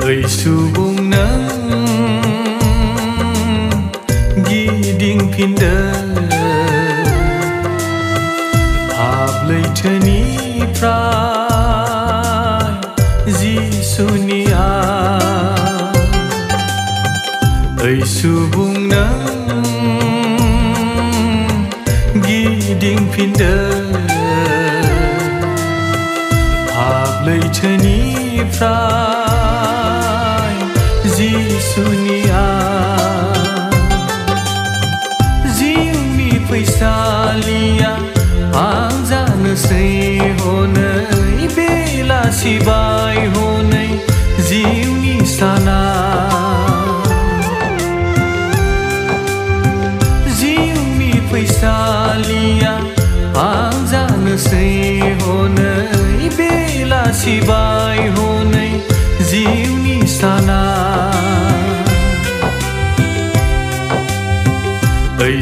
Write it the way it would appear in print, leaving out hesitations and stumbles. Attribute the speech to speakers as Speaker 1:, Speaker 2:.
Speaker 1: ओइ सुबुं नों गिदिंफिनदो भाब लैथोनिफ्राय जिसुनि ओइ सुबुं नों गिदिंफिनदो भाब लैथोनिफ्राय जिसुनि जिउनि फैसालिया आं जानोसै हनै बेलासिबाय हनै जिउनि साना जिउनि फैसालिया आं जानोसै हनै बेलासिबाय हनै जिउनि साना ओइ